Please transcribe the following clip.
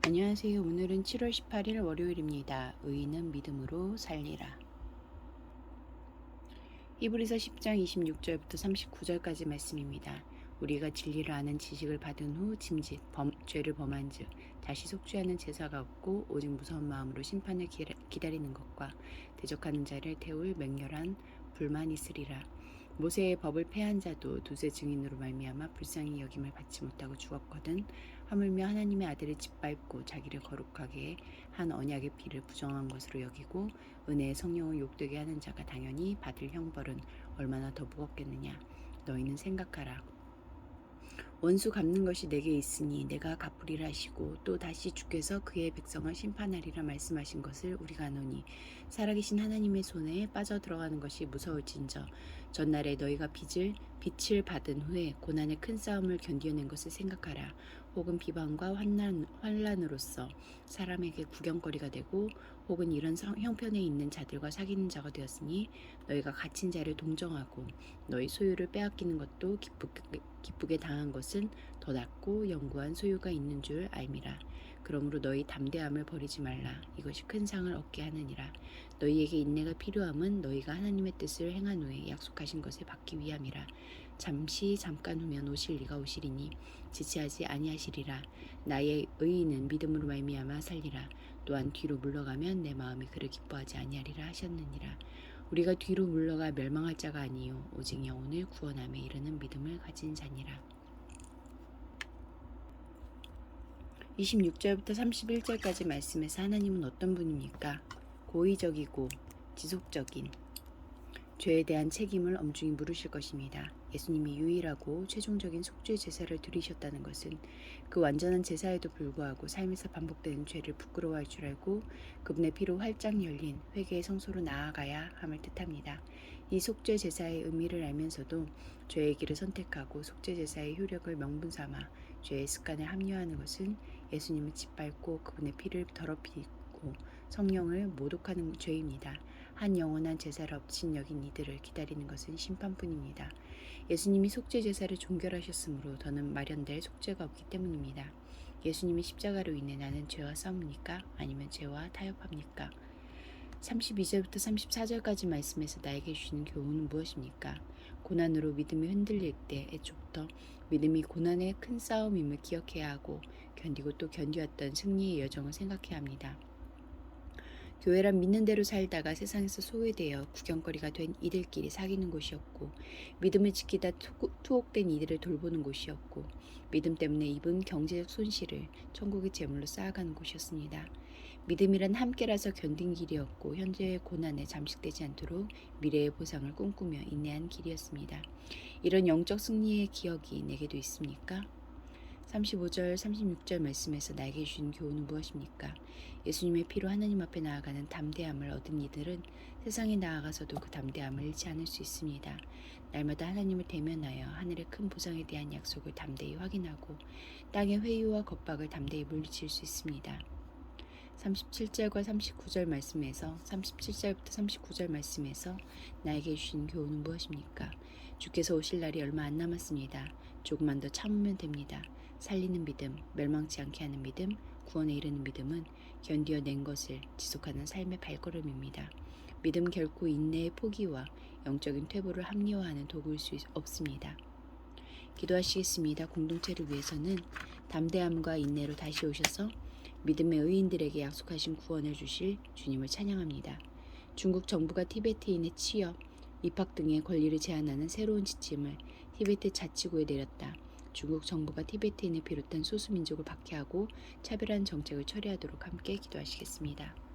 안녕하세요. 오늘은 7월 18일 월요일입니다. 의인은 믿음으로 살리라. 히브리서 10장 26절부터 39절까지 말씀입니다. 우리가 진리를 아는 지식을 받은 후 짐짓 죄를 범한즉 다시 속죄하는 제사가 없고 오직 무서운 마음으로 심판을 기다리는 것과 대적하는 자를 태울 맹렬한 불만 있으리라. 모세의 법을 폐한 자도 두세 증인으로 말미암아 불쌍히 여김을 받지 못하고 죽었거든. 하물며 하나님의 아들을 짓밟고 자기를 거룩하게 한 언약의 피를 부정한 것으로 여기고 은혜의 성령을 욕되게 하는 자가 당연히 받을 형벌은 얼마나 더 무겁겠느냐. 너희는 생각하라. 원수 갚는 것이 내게 있으니 내가 갚으리라 하시고 또 다시 주께서 그의 백성을 심판하리라 말씀하신 것을 우리가 아노니 살아계신 하나님의 손에 빠져 들어가는 것이 무서울진저 전날에 너희가 빛을 받은 후에 고난의 큰 싸움을 견뎌낸 것을 생각하라. 혹은 비방과 환난으로서 사람에게 구경거리가 되고 혹은 이런 형편에 있는 자들과 사귀는 자가 되었으니 너희가 갇힌 자를 동정하고 너희 소유를 빼앗기는 것도 기쁘게 당한 것은 더 낫고 영구한 소유가 있는 줄 알미라. 그러므로 너희 담대함을 버리지 말라. 이것이 큰 상을 얻게 하느니라. 너희에게 인내가 필요함은 너희가 하나님의 뜻을 행한 후에 약속하신 것을 받기 위함이라. 잠깐 후면 오실 이가 오시리니 지체하지 아니하시리라. 나의 의인은 믿음으로 말미암아 살리라. 또한 뒤로 물러가면 내 마음이 그를 기뻐하지 아니하리라 하셨느니라. 우리가 뒤로 물러가 멸망할 자가 아니요 오직 영혼을 구원함에 이르는 믿음을 가진 자니라. 26절부터 31절까지 말씀에서 하나님은 어떤 분입니까? 고의적이고 지속적인 죄에 대한 책임을 엄중히 물으실 것입니다. 예수님이 유일하고 최종적인 속죄 제사를 드리셨다는 것은 그 완전한 제사에도 불구하고 삶에서 반복되는 죄를 부끄러워할 줄 알고 그분의 피로 활짝 열린 회개의 성소로 나아가야 함을 뜻합니다. 이 속죄 제사의 의미를 알면서도 죄의 길을 선택하고 속죄 제사의 효력을 명분 삼아 죄의 습관에 합류하는 것은 예수님을 짓밟고 그분의 피를 더럽히고 성령을 모독하는 죄입니다. 한 영원한 제사를 없인 여긴 이들을 기다리는 것은 심판뿐입니다. 예수님이 속죄 제사를 종결하셨으므로 더는 마련될 속죄가 없기 때문입니다. 예수님이 십자가로 인해 나는 죄와 싸웁니까? 아니면 죄와 타협합니까? 32절부터 34절까지 말씀에서 나에게 주시는 교훈은 무엇입니까? 고난으로 믿음이 흔들릴 때 애초부터 믿음이 고난의 큰 싸움임을 기억해야 하고 견디고 또 견디었던 승리의 여정을 생각해야 합니다. 교회란 믿는 대로 살다가 세상에서 소외되어 구경거리가 된 이들끼리 사귀는 곳이었고 믿음을 지키다 투옥된 이들을 돌보는 곳이었고 믿음 때문에 입은 경제적 손실을 천국의 제물로 쌓아가는 곳이었습니다. 믿음이란 함께라서 견딘 길이었고 현재의 고난에 잠식되지 않도록 미래의 보상을 꿈꾸며 인내한 길이었습니다. 이런 영적 승리의 기억이 내게도 있습니까? 35절, 36절 말씀에서 나에게 주신 교훈은 무엇입니까? 예수님의 피로 하나님 앞에 나아가는 담대함을 얻은 이들은 세상에 나아가서도 그 담대함을 잃지 않을 수 있습니다. 날마다 하나님을 대면하여 하늘의 큰 보상에 대한 약속을 담대히 확인하고 땅의 회유와 겁박을 담대히 물리칠 수 있습니다. 37절과 39절 말씀에서 나에게 주신 교훈은 무엇입니까? 주께서 오실 날이 얼마 안 남았습니다. 조금만 더 참으면 됩니다. 살리는 믿음, 멸망치 않게 하는 믿음, 구원에 이르는 믿음은 견디어낸 것을 지속하는 삶의 발걸음입니다. 믿음 결코 인내의 포기와 영적인 퇴보를 합리화하는 도구일 수 없습니다. 기도하시겠습니다. 공동체를 위해서는 담대함과 인내로 다시 오셔서 믿음의 의인들에게 약속하신 구원을 주실 주님을 찬양합니다. 중국 정부가 티베트인의 취업, 입학 등의 권리를 제한하는 새로운 지침을 티베트 자치구에 내렸다. 중국 정부가 티베트인을 비롯한 소수민족을 박해하고 차별하는 정책을 처리하도록 함께 기도하시겠습니다.